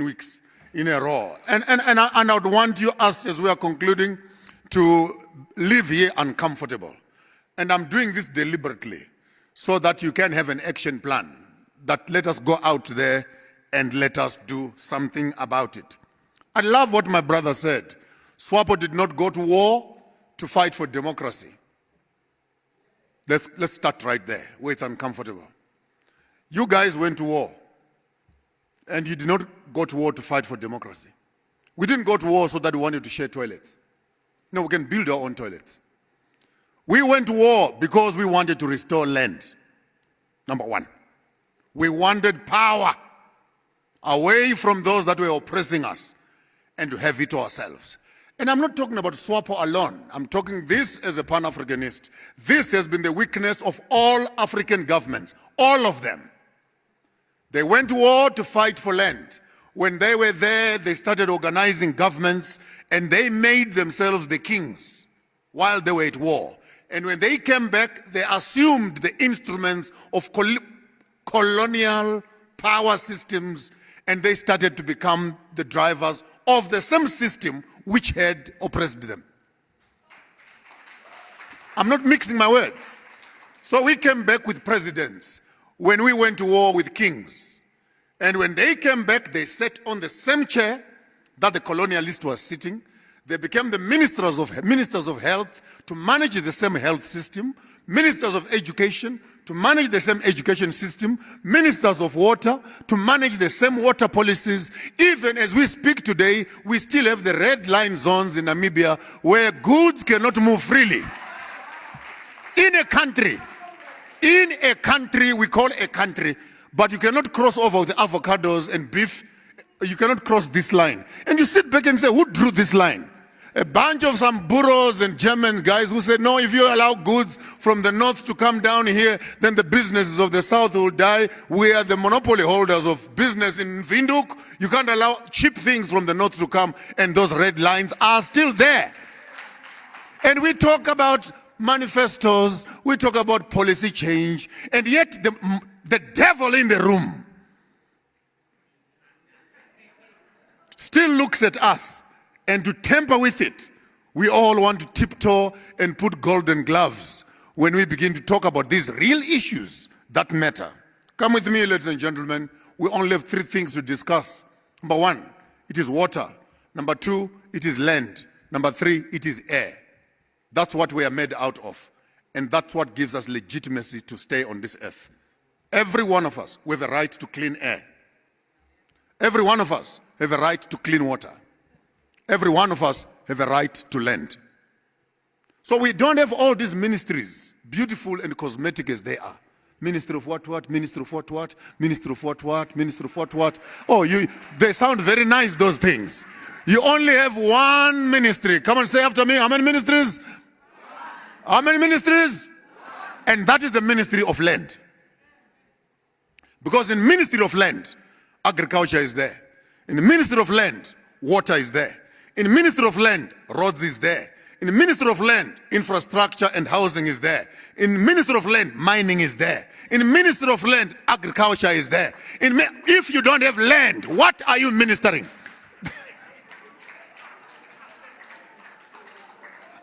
weeks in a row. And I would want you, as we are concluding, to leave here uncomfortable. And I'm doing this deliberately so that you can have an action plan that let us go out there and let us do something about it. I love what my brother said. SWAPO did not go to war to fight for democracy. Let's start right there, where it's uncomfortable. You guys went to war, and you did not go to war to fight for democracy. We didn't go to war so that we wanted to share toilets. No, we can build our own toilets. We went to war because we wanted to restore land. Number one. We wanted power away from those that were oppressing us and to have it ourselves. And I'm not talking about SWAPO alone. I'm talking this as a Pan-Africanist. This has been the weakness of all African governments, all of them. They went to war to fight for land. When they were there, they started organizing governments and they made themselves the kings while they were at war. And when they came back, they assumed the instruments of colonial power systems, and they started to become the drivers of the same system which had oppressed them. I'm not mixing my words. So we came back with presidents when we went to war with kings. And when they came back, they sat on the same chair that the colonialist was sitting. They became the ministers of health to manage the same health system, ministers of education to manage the same education system, ministers of water to manage the same water policies. Even as we speak today, we still have the red line zones in Namibia where goods cannot move freely. In a country, we call a country, but you cannot cross over with avocados and beef. You cannot cross this line. And you sit back and say, who drew this line? A bunch of some Boeros and German guys who said, no, if you allow goods from the north to come down here, then the businesses of the south will die. We are the monopoly holders of business in Windhoek. You can't allow cheap things from the north to come, and those red lines are still there. And we talk about manifestos, we talk about policy change, and yet the devil in the room still looks at us. And to tamper with it, we all want to tiptoe and put golden gloves when we begin to talk about these real issues that matter. Come with me, ladies and gentlemen. We only have 3 things to discuss. Number 1, it is water. Number 2, it is land. Number 3, it is air. That's what we are made out of. And that's what gives us legitimacy to stay on this earth. Every one of us, we have a right to clean air. Every one of us have a right to clean water. Every one of us have a right to land. So we don't have all these ministries, beautiful and cosmetic as they are. Minister of what, minister of what, minister of what, minister of what. Oh, they sound very nice, those things. You only have one ministry. Come on, say after me, how many ministries? How many ministries? And that is the ministry of land. Because in ministry of land, agriculture is there. In the ministry of land, water is there. In the Ministry of Land, roads is there. In the Ministry of Land, infrastructure and housing is there. In the Ministry of Land, mining is there. In the Ministry of Land, agriculture is there. If you don't have land, what are you ministering?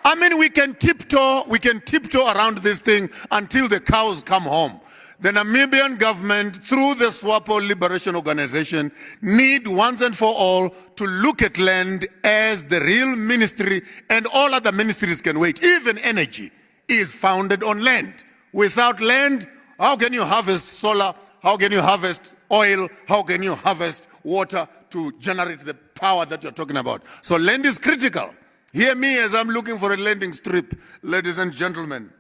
I mean, we can tiptoe around this thing until the cows come home. The Namibian government, through the SWAPO Liberation Organization, need once and for all to look at land as the real ministry, and all other ministries can wait. Even energy is founded on land. Without land, how can you harvest solar? How can you harvest oil? How can you harvest water to generate the power that you're talking about? So land is critical. Hear me as I'm looking for a landing strip, ladies and gentlemen.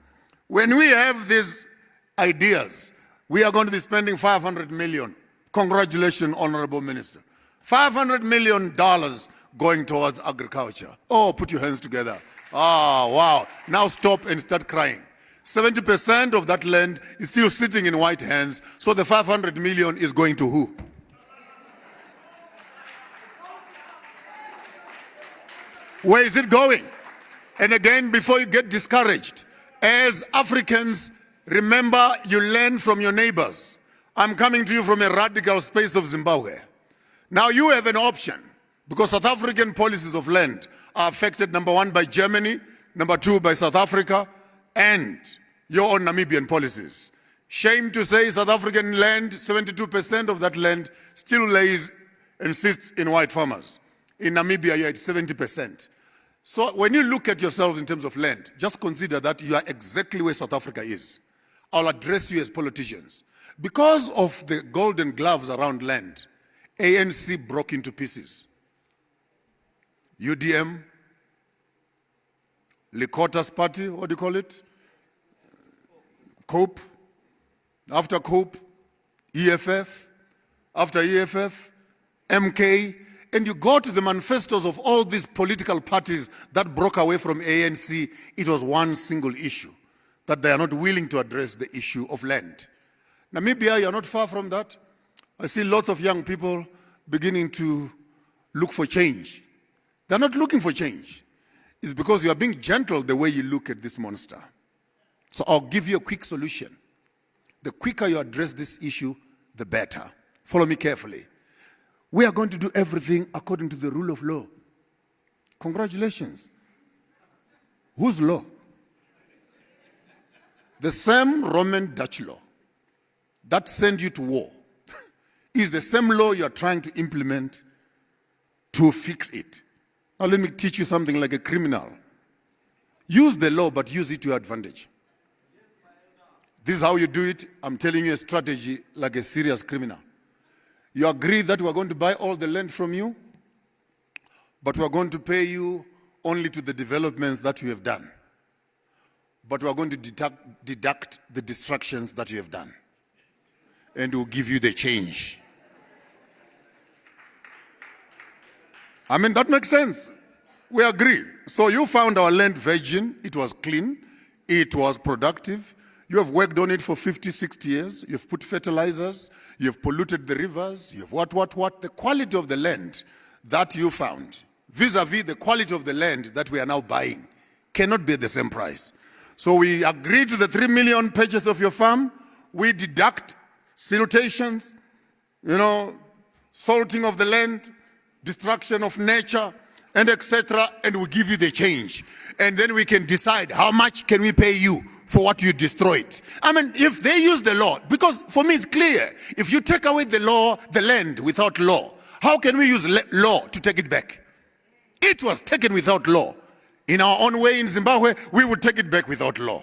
When we have these ideas, we are going to be spending $500 million. Congratulations, Honorable Minister. $500 million going towards agriculture. Oh, put your hands together. Ah, wow. Now stop and start crying. 70% of that land is still sitting in white hands, so the $500 million is going to who? Where is it going? And again, before you get discouraged, as Africans, remember, you learn from your neighbors. I'm coming to you from a radical space of Zimbabwe. Now you have an option, because South African policies of land are affected, number one, by Germany, number two, by South Africa, and your own Namibian policies. Shame to say, South African land, 72% of that land still lays and sits in white farmers. In Namibia, you're at 70%. So when you look at yourselves in terms of land, just consider that you are exactly where South Africa is. I'll address you as politicians. Because of the golden gloves around land, ANC broke into pieces. UDM, Likota's party, what do you call it? COPE. After COPE, EFF. After EFF, MK. And you go to the manifestos of all these political parties that broke away from ANC, it was one single issue, that they are not willing to address the issue of land. Namibia, you are not far from that. I see lots of young people beginning to look for change. They're not looking for change. It's because you are being gentle the way you look at this monster. So I'll give you a quick solution. The quicker you address this issue, the better. Follow me carefully. We are going to do everything according to the rule of law. Congratulations. Whose law? The same Roman Dutch law that sent you to war is the same law you are trying to implement to fix it. Now let me teach you something like a criminal. Use the law, but use it to your advantage. This is how you do it. I'm telling you a strategy like a serious criminal. You agree that we're going to buy all the land from you, but we're going to pay you only to the developments that you have done. But we're going to deduct the destructions that you have done. And we'll give you the change. I mean, that makes sense. We agree. So you found our land virgin. It was clean. It was productive. You have worked on it for 50, 60 years. You've put fertilizers. You've polluted the rivers. You've what. The quality of the land that you found, vis-a-vis the quality of the land that we are now buying, cannot be at the same price. So we agree to the 3 million purchase of your farm. We deduct siltations, salting of the land, destruction of nature, and etc. And we give you the change. And then we can decide how much can we pay you for what you destroyed. I mean, if they use the law, because for me it's clear, if you take away the law, the land without law, how can we use law to take it back? It was taken without law. In our own way in Zimbabwe, we would take it back without law.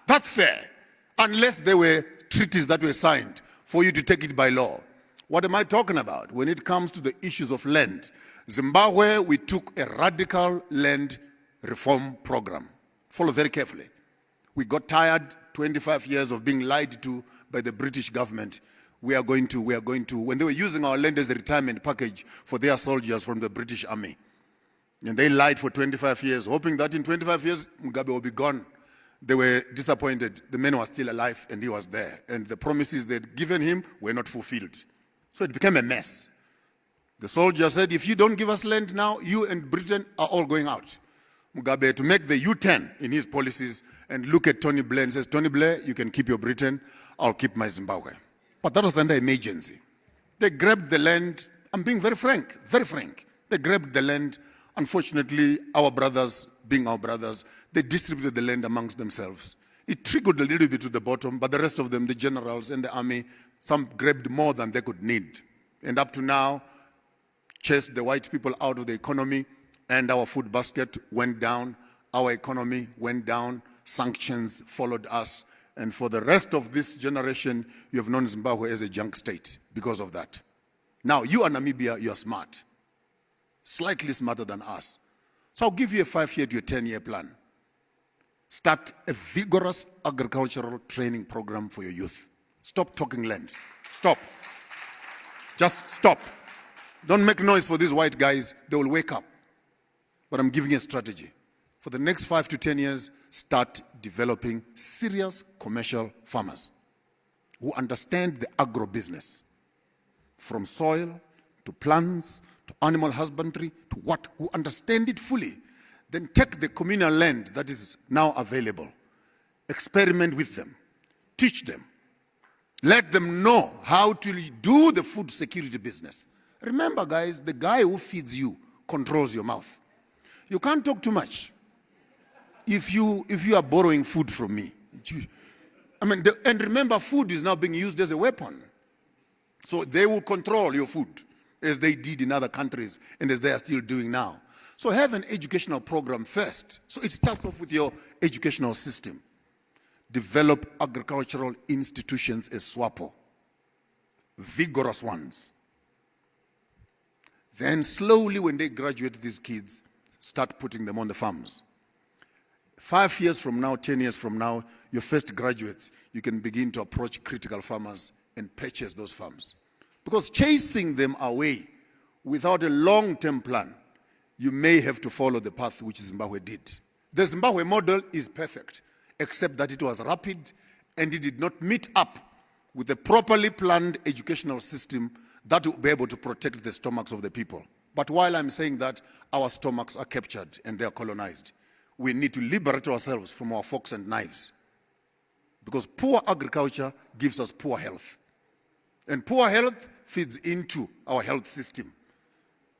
That's fair. Unless there were treaties that were signed for you to take it by law. What am I talking about? When it comes to the issues of land, Zimbabwe, we took a radical land reform program. Follow very carefully. We got tired, 25 years of being lied to by the British government. We are going to, when they were using our land as a retirement package for their soldiers from the British Army. And they lied for 25 years, hoping that in 25 years, Mugabe will be gone. They were disappointed. The man was still alive and he was there. And the promises they'd given him were not fulfilled. So it became a mess. The soldier said, if you don't give us land now, you and Britain are all going out. Mugabe had to make the U-turn in his policies and look at Tony Blair and says, Tony Blair, you can keep your Britain, I'll keep my Zimbabwe. But that was under emergency. They grabbed the land. I'm being very frank, very frank. They grabbed the land. Unfortunately, our brothers, being our brothers, they distributed the land amongst themselves. It trickled a little bit to the bottom, but the rest of them, the generals and the army, some grabbed more than they could need. And up to now, chased the white people out of the economy, and our food basket went down, our economy went down, sanctions followed us, and for the rest of this generation, you have known Zimbabwe as a junk state because of that. Now, you are Namibia, you are smart, slightly smarter than us. So I'll give you a 5-year to a 10-year plan. Start a vigorous agricultural training program for your youth. Stop talking land. Stop. Just stop. Don't make noise for these white guys. They will wake up. But I'm giving you a strategy. For the next 5 to 10 years, start developing serious commercial farmers who understand the agro-business, from soil to plants to animal husbandry to what, who understand it fully. Then take the communal land that is now available, experiment with them, teach them, let them know how to do the food security business. Remember, guys, the guy who feeds you controls your mouth. You can't talk too much. If you are borrowing food from me, and remember, food is now being used as a weapon. So they will control your food, as they did in other countries and as they are still doing now. So have an educational program first. So it starts off with your educational system. Develop agricultural institutions as SWAPO, vigorous ones. Then slowly, when they graduate, these kids, start putting them on the farms. 5 years from now, 10 years from now, your first graduates, you can begin to approach critical farmers and purchase those farms. Because chasing them away without a long-term plan, you may have to follow the path which Zimbabwe did. The Zimbabwe model is perfect, except that it was rapid and it did not meet up with a properly planned educational system that will be able to protect the stomachs of the people. But while I'm saying that, our stomachs are captured and they are colonized. We need to liberate ourselves from our forks and knives. Because poor agriculture gives us poor health. And poor health feeds into our health system.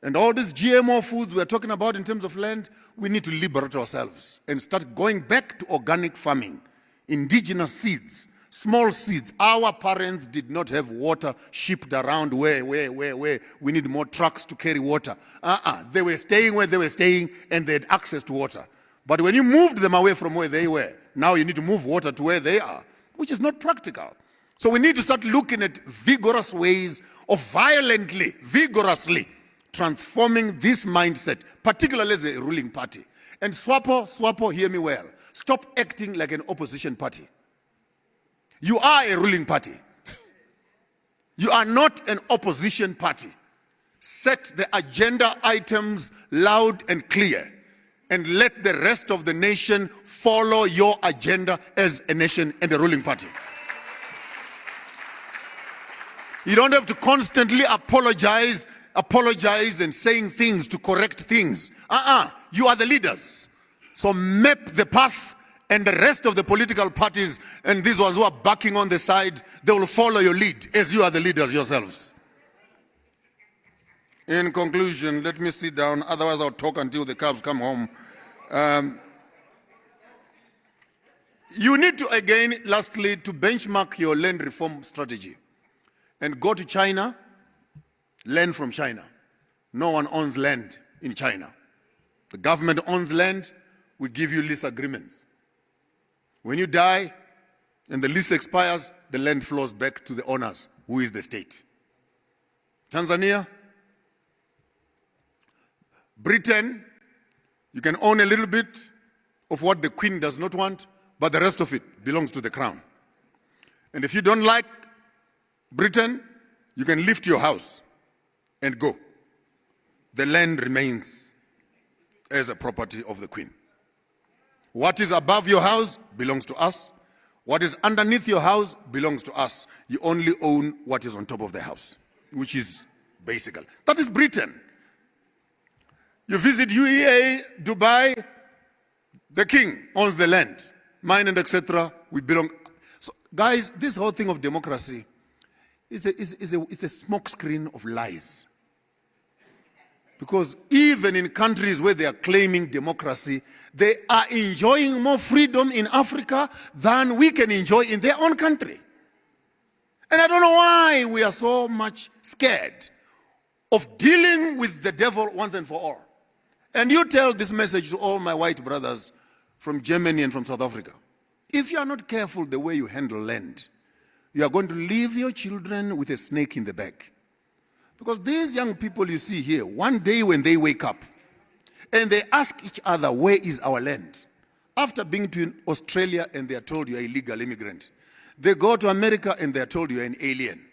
And all these GMO foods we're talking about in terms of land, we need to liberate ourselves and start going back to organic farming, indigenous seeds, small seeds. Our parents did not have water shipped around where we need more trucks to carry water. They were staying where they were staying and they had access to water. But when you moved them away from where they were, now you need to move water to where they are, which is not practical. So we need to start looking at vigorous ways of violently, vigorously transforming this mindset, particularly as a ruling party. And SWAPO, hear me well. Stop acting like an opposition party. You are a ruling party. You are not an opposition party. Set the agenda items loud and clear, and let the rest of the nation follow your agenda as a nation and a ruling party. You don't have to constantly apologize and saying things to correct things. You are the leaders. So map the path, and the rest of the political parties and these ones who are backing on the side, they will follow your lead as you are the leaders yourselves. In conclusion, let me sit down, otherwise I'll talk until the cabs come home. You need to, again, lastly, to benchmark your land reform strategy and go to China, learn from China. No one owns land in China. The government owns land, we give you lease agreements. When you die and the lease expires, the land flows back to the owners, who is the state. Tanzania, Britain, you can own a little bit of what the Queen does not want, but the rest of it belongs to the crown. And if you don't like Britain, you can lift your house and go. The land remains as a property of the Queen. What is above your house belongs to us. What is underneath your house belongs to us. You only own what is on top of the house, which is basical. That is Britain. You visit UEA, Dubai, the king owns the land. Mine and etc. We belong. So, guys, this whole thing of democracy is a smokescreen of lies. Because even in countries where they are claiming democracy, they are enjoying more freedom in Africa than we can enjoy in their own country. And I don't know why we are so much scared of dealing with the devil once and for all. And you tell this message to all my white brothers from Germany and from South Africa. If you are not careful the way you handle land, you are going to leave your children with a snake in the back. Because these young people you see here, one day when they wake up and they ask each other, where is our land? After being to Australia and they are told you are an illegal immigrant. They go to America and they are told you are an alien.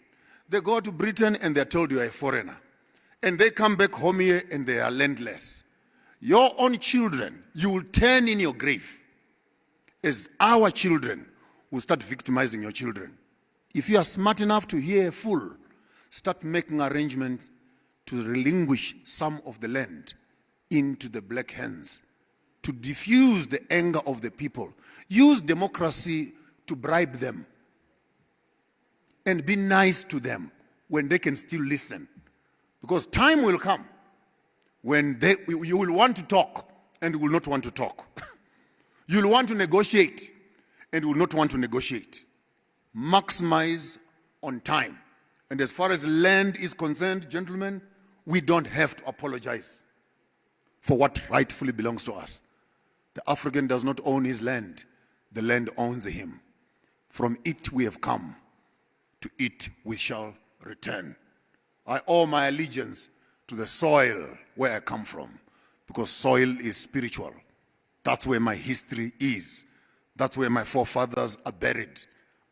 They go to Britain and they are told you are a foreigner. And they come back home here and they are landless. Your own children, you will turn in your grave as our children will start victimizing your children. If you are smart enough to hear a fool, start making arrangements to relinquish some of the land into the black hands, to diffuse the anger of the people. Use democracy to bribe them and be nice to them when they can still listen. Because time will come when you will want to talk and will not want to talk. You'll want to negotiate and will not want to negotiate. Maximize on time. And as far as land is concerned, gentlemen, we don't have to apologize for what rightfully belongs to us. The African does not own his land. The land owns him. From it we have come. To it we shall return. I owe my allegiance to the soil where I come from, because soil is spiritual. That's where my history is. That's where my forefathers are buried.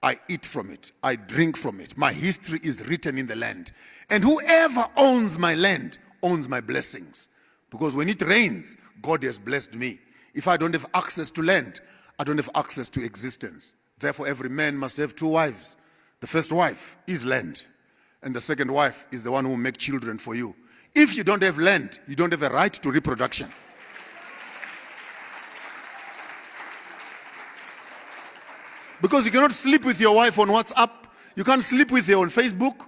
I eat from it. I drink from it. My history is written in the land. And whoever owns my land owns my blessings. Because when it rains, God has blessed me. If I don't have access to land, I don't have access to existence. Therefore, every man must have two wives. The first wife is land. And the second wife is the one who will make children for you. If you don't have land, you don't have a right to reproduction. Because you cannot sleep with your wife on WhatsApp. You can't sleep with her on Facebook.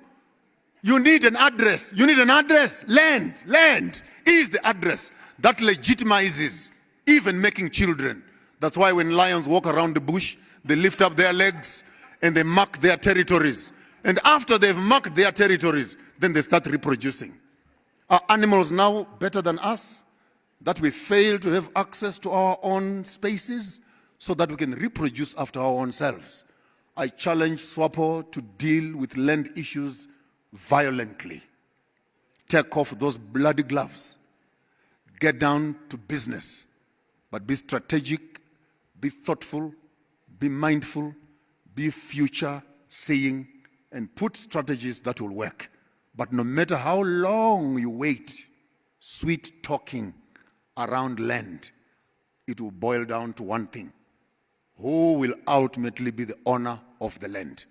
You need an address. You need an address. Land. Land is the address that legitimizes even making children. That's why when lions walk around the bush, they lift up their legs and they mark their territories. And after they've marked their territories, then they start reproducing. Are animals now better than us? That we fail to have access to our own spaces so that we can reproduce after our own selves. I challenge SWAPO to deal with land issues violently. Take off those bloody gloves. Get down to business. But be strategic, be thoughtful, be mindful, be future-seeing, and put strategies that will work. But no matter how long you wait, sweet talking around land, it will boil down to one thing. Who will ultimately be the owner of the land?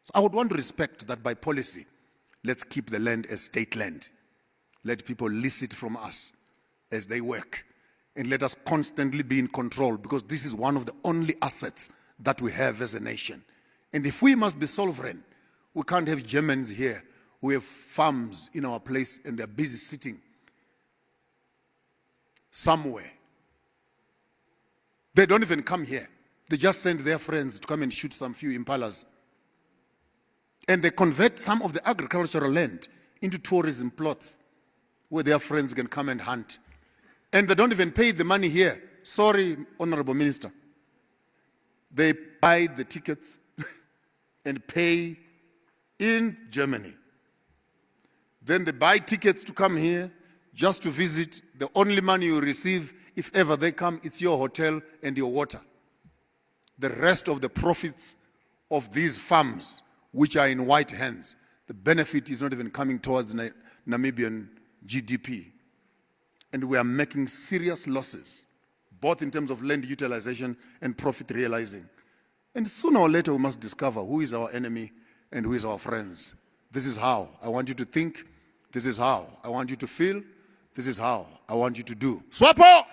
So I would want to respect that by policy. Let's keep the land as state land. Let people lease it from us as they work. And let us constantly be in control, because this is one of the only assets that we have as a nation. And if we must be sovereign, we can't have Germans here who have farms in our place and they're busy sitting somewhere. They don't even come here. They just send their friends to come and shoot some few impalas. And they convert some of the agricultural land into tourism plots where their friends can come and hunt. And they don't even pay the money here. Sorry, Honorable Minister. They buy the tickets and pay in Germany. Then they buy tickets to come here just to visit. The only money you receive, if ever they come, it's your hotel and your water. The rest of the profits of these farms, which are in white hands, the benefit is not even coming towards Namibian GDP. And we are making serious losses, both in terms of land utilization and profit realizing. And sooner or later, we must discover who is our enemy and who is our friends. This is how I want you to think. This is how I want you to feel. This is how I want you to do. SWAPO!